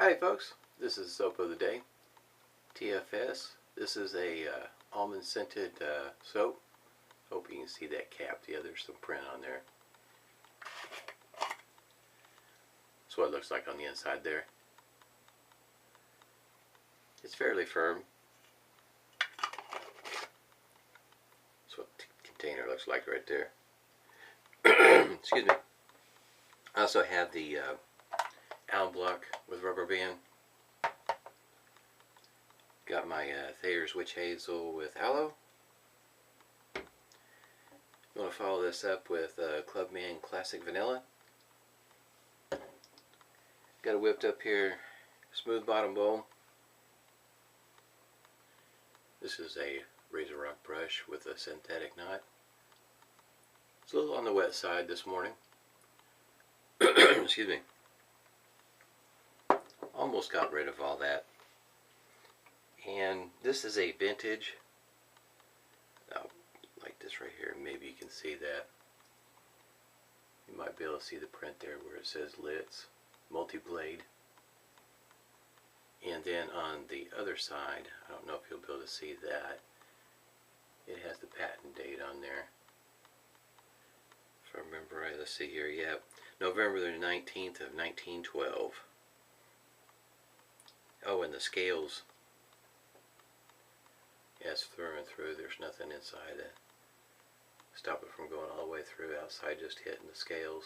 Hi folks, this is soap of the day, TFS. This is a almond scented soap. Hope you can see that cap. Yeah, there's some print on there. That's what it looks like on the inside there. It's fairly firm. That's what the container looks like right there. Excuse me. I also have the alum block with rubber band. Got my Thayer's Witch Hazel with aloe. I'm going to follow this up with Clubman Classic Vanilla. Got a whipped up here smooth bottom bowl. This is a RazoRock brush with a synthetic knot. It's a little on the wet side this morning. Excuse me. Almost got rid of all that. And this is a vintage. Like this right here. Maybe you can see that. You might be able to see the print there where it says Litt multi-blade. And then on the other side, I don't know if you'll be able to see that, it has the patent date on there. If I remember right, let's see here, yeah, November the 19th of 1912. Oh, and the scales, yes, through and through, there's nothing inside to stop it from going all the way through, outside just hitting the scales.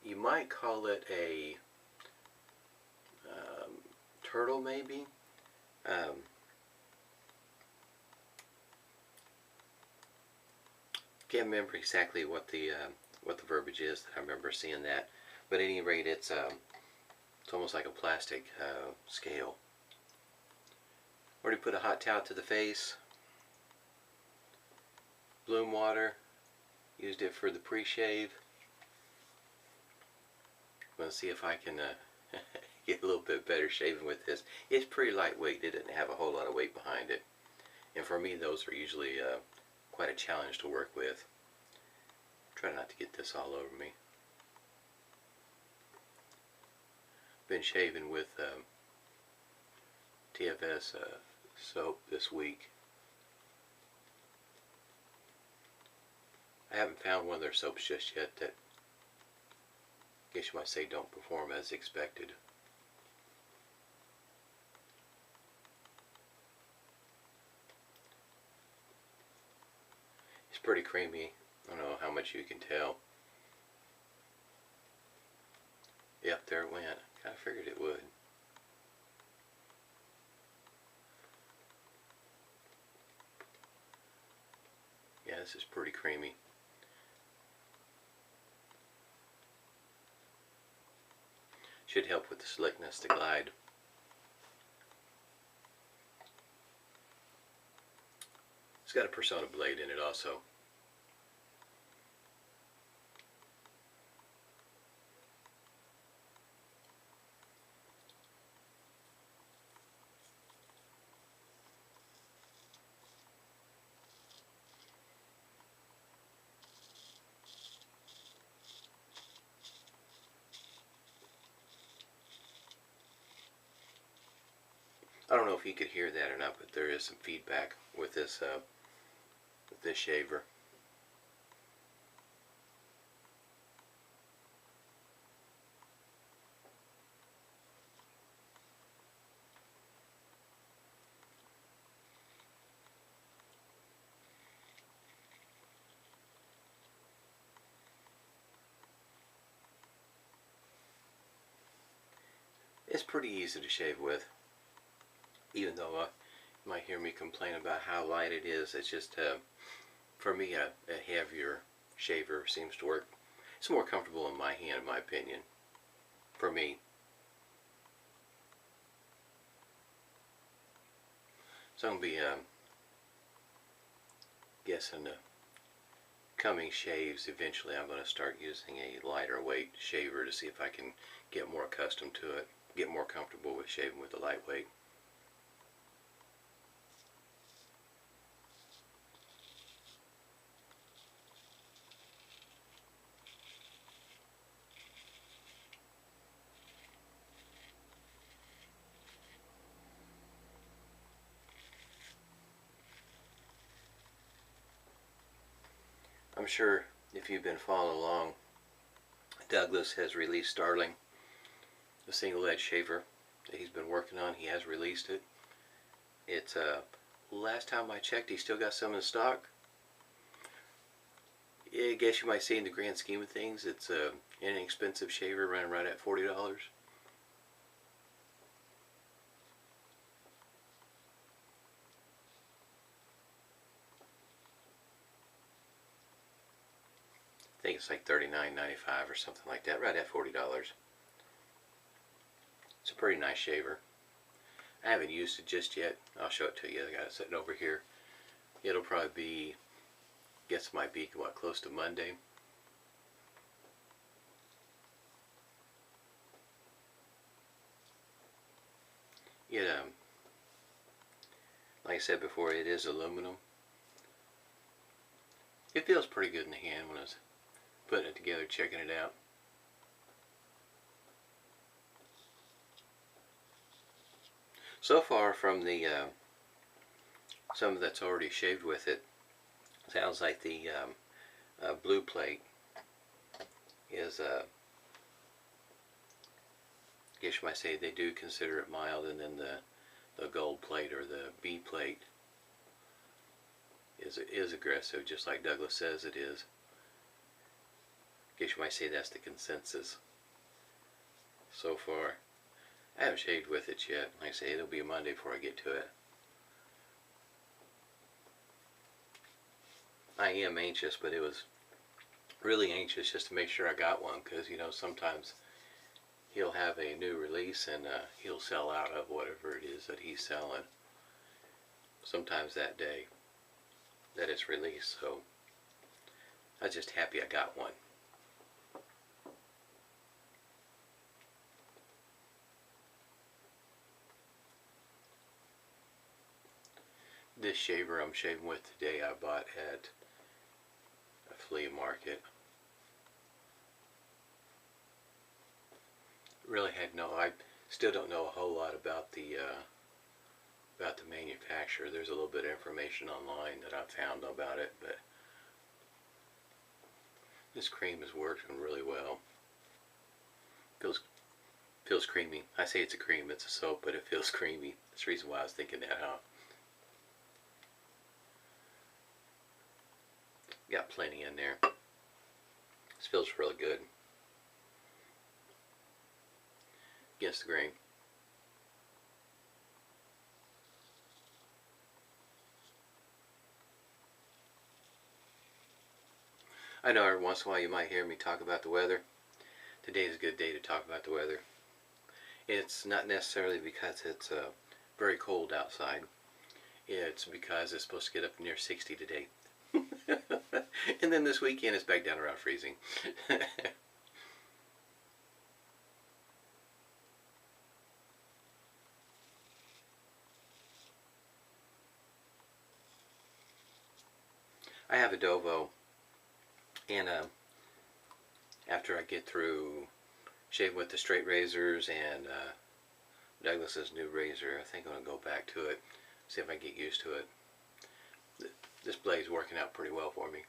You might call it a turtle, maybe. Can't remember exactly what the verbiage is. I remember seeing that, but at any rate, it's almost like a plastic scale. Already put a hot towel to the face. Bloom water. Used it for the pre-shave. I'm going to see if I can get a little bit better shaving with this. It's pretty lightweight. It didn't have a whole lot of weight behind it. And for me, those are usually quite a challenge to work with. Try not to get this all over me. Been shaving with TFS soap this week. I haven't found one of their soaps just yet that, I guess you might say, don't perform as expected. It's pretty creamy. I don't know how much you can tell. Yep, there it went. Kind of figured it would. Yeah, this is pretty creamy. Should help with the slickness, the glide. It's got a Personna blade in it also. I don't know if you could hear that or not, but there is some feedback with this shaver. It's pretty easy to shave with, even though you might hear me complain about how light it is. It's just, for me, a heavier shaver seems to work. It's more comfortable in my hand, in my opinion, for me. So I'm going to be guessing the coming shaves, eventually I'm going to start using a lighter weight shaver to see if I can get more accustomed to it, get more comfortable with shaving with the lightweight. I'm sure if you've been following along, Douglas has released Starling, the single edge shaver that he's been working on. He has released it. It's last time I checked, he still got some in stock. I guess you might say in the grand scheme of things, it's an inexpensive shaver, running right at $40. I think it's like $39.95 or something like that, right at $40. It's a pretty nice shaver. I haven't used it just yet. I'll show it to you. I got it sitting over here. It'll probably be, guess it might be what, close to Monday. It like I said before, it is aluminum. It feels pretty good in the hand when I was putting it together, checking it out. So far from the some that's already shaved with it, sounds like the blue plate is I guess you might say they do consider it mild, and then the gold plate or the B plate is aggressive, just like Douglas says it is. I guess you might say that's the consensus so far. I haven't shaved with it yet. Like I say, it'll be a Monday before I get to it. I am anxious, but it was really anxious just to make sure I got one, because you know sometimes he'll have a new release and he'll sell out of whatever it is that he's selling sometimes that day that it's released. So I was just happy I got one. This shaver I'm shaving with today I bought at a flea market. Really I still don't know a whole lot about the manufacturer. There's a little bit of information online that I've found about it, but this cream is working really well. Feels creamy. I say it's a cream, it's a soap, but it feels creamy. That's the reason why I was thinking that, huh? Got plenty in there. This feels really good against the grain. I know every once in a while you might hear me talk about the weather. Today is a good day to talk about the weather. It's not necessarily because it's very cold outside. It's because it's supposed to get up near 60 today. And then this weekend it's back down around freezing. I have a Dovo, and after I get through shaving with the straight razors and Douglas's new razor, I think I'm going to go back to it, see if I can get used to it. This blade's working out pretty well for me.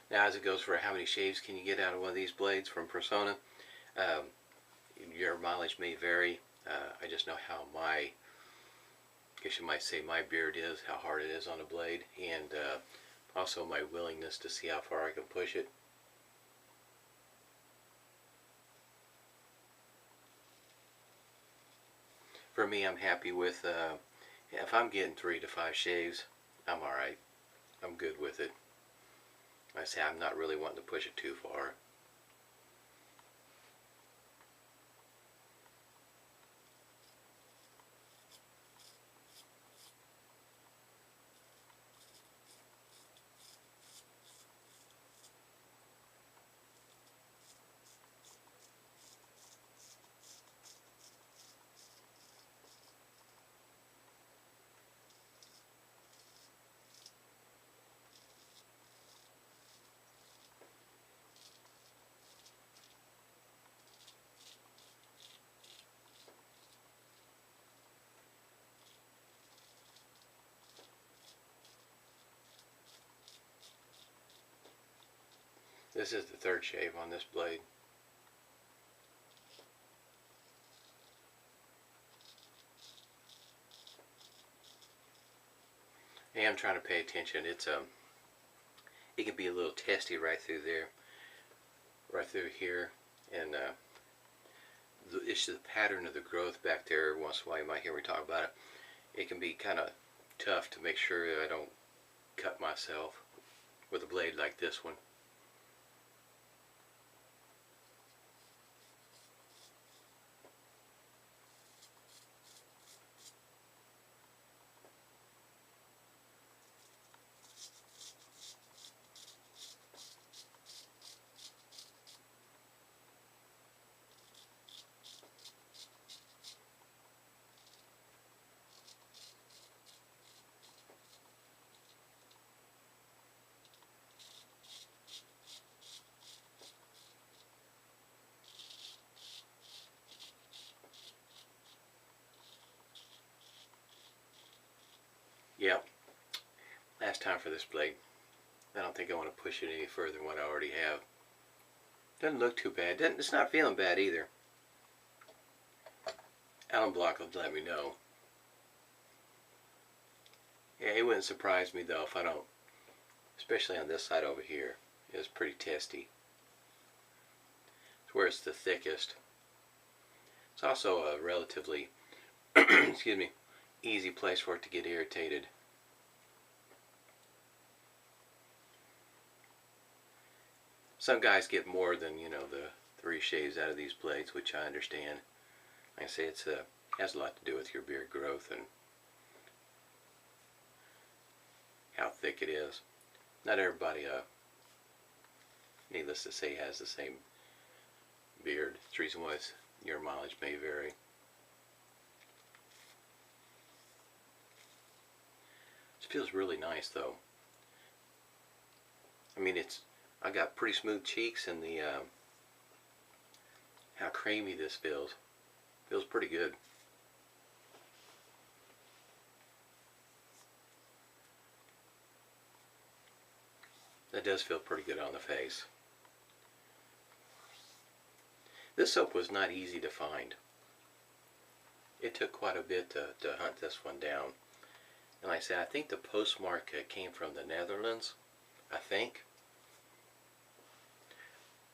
Now, as it goes for how many shaves can you get out of one of these blades from Personna, your mileage may vary. I just know how I guess you might say my beard is, how hard it is on a blade, and also my willingness to see how far I can push it. For me, I'm happy with, if I'm getting 3 to 5 shaves, I'm alright. I'm good with it. I say I'm not really wanting to push it too far. This is the third shave on this blade. I am trying to pay attention. It's it can be a little testy right through there, right through here, and it's the pattern of the growth back there. Once in a while you might hear me talk about it. It can be kind of tough to make sure that I don't cut myself with a blade like this one. Yep, last time for this blade. I don't think I want to push it any further than what I already have. Doesn't look too bad. It's not feeling bad either. Alum block will let me know. Yeah, it wouldn't surprise me though if I don't, especially on this side over here. It's pretty testy. It's where it's the thickest. It's also a relatively, excuse me, easy place for it to get irritated. Some guys get more than, you know, the 3 shaves out of these blades, which I understand. Like I say, it has a lot to do with your beard growth and how thick it is. Not everybody, needless to say, has the same beard. That's the reason why your mileage may vary. This feels really nice though. I mean, I got pretty smooth cheeks, and the how creamy this feels. Feels pretty good. That does feel pretty good on the face. This soap was not easy to find. It took quite a bit to hunt this one down. And like I said, I think the postmark came from the Netherlands, I think.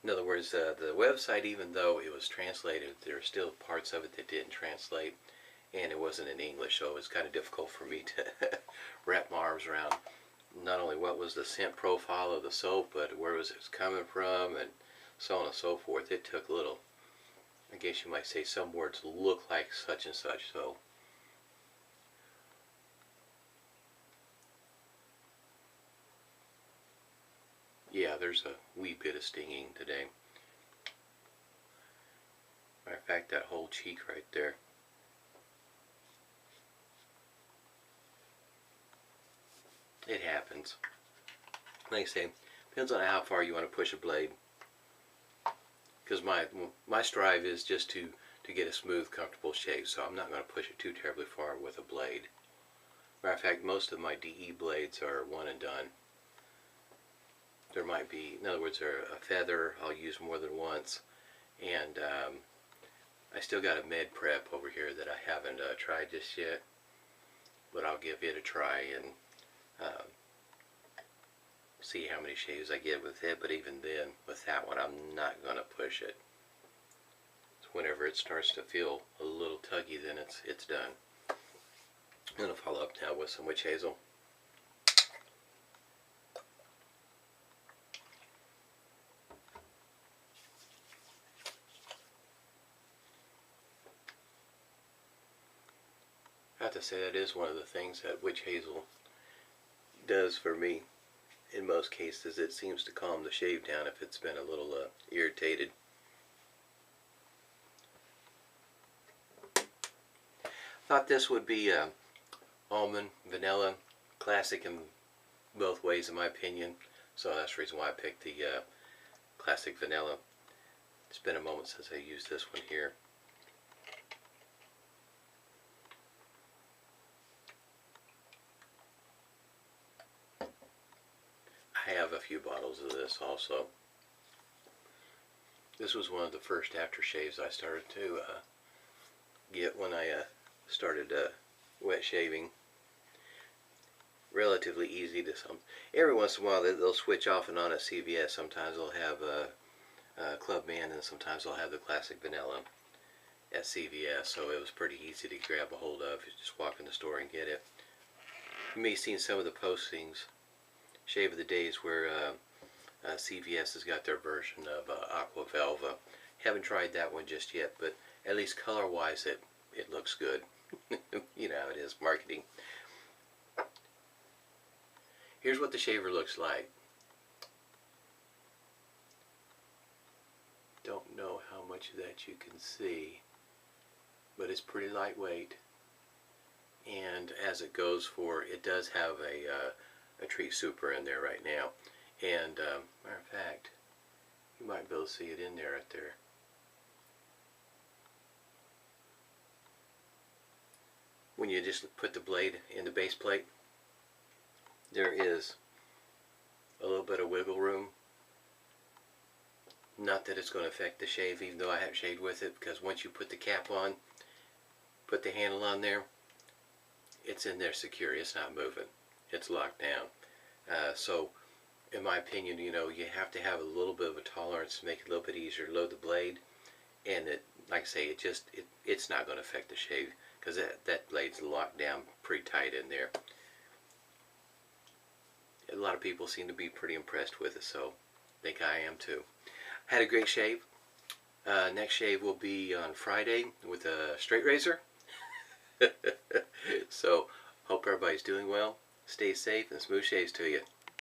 In other words, the website, even though it was translated, there are still parts of it that didn't translate, and it wasn't in English, so it was kind of difficult for me to wrap my arms around not only what was the scent profile of the soap, but where was it coming from, and so on and so forth. It took a little, I guess you might say, some words look like such and such, so yeah, there's a wee bit of stinging today. Matter of fact, that whole cheek right there. It happens. Like I say, depends on how far you want to push a blade. Because my strive is just to get a smooth, comfortable shave, so I'm not going to push it too terribly far with a blade. Matter of fact, most of my DE blades are one and done. There might be, in other words, a feather I'll use more than once, and I still got a med prep over here that I haven't tried just yet, but I'll give it a try and see how many shaves I get with it. But even then, with that one, I'm not going to push it. So whenever it starts to feel a little tuggy, then it's done. I'm going to follow up now with some witch hazel. I have to say that is one of the things that witch hazel does for me. In most cases, it seems to calm the shave down if it's been a little irritated. Thought this would be almond, vanilla, classic in both ways in my opinion. So that's the reason why I picked the classic vanilla. It's been a moment since I used this one here. I have a few bottles of this also. This was one of the first aftershaves I started to get when I started wet shaving. Relatively easy to some. Every once in a while they'll switch off and on at CVS. Sometimes they'll have Clubman, and sometimes they'll have the Classic Vanilla at CVS. So it was pretty easy to grab a hold of. You just walk in the store and get it. You may have seen some of the postings, Shave of the Days, where CVS has got their version of Aqua Velva. Haven't tried that one just yet, but at least color-wise it looks good. You know how it is, marketing. Here's what the shaver looks like. Don't know how much of that you can see, but it's pretty lightweight. And as it goes for, it does have a Treat Super in there right now. And matter of fact, you might be able to see it in there right there. When you just put the blade in the base plate, there is a little bit of wiggle room. Not that it's going to affect the shave, even though I haven't shaved with it, because once you put the cap on, put the handle on there, it's in there secure. It's not moving. It's locked down. So in my opinion, you know, you have to have a little bit of a tolerance to make it a little bit easier to load the blade. And it, like I say, it's not going to affect the shave, because that blade's locked down pretty tight in there. A lot of people seem to be pretty impressed with it, so I think I am too. Had a great shave. Next shave will be on Friday with a straight razor. So, hope everybody's doing well. Stay safe and smooth shaves to you.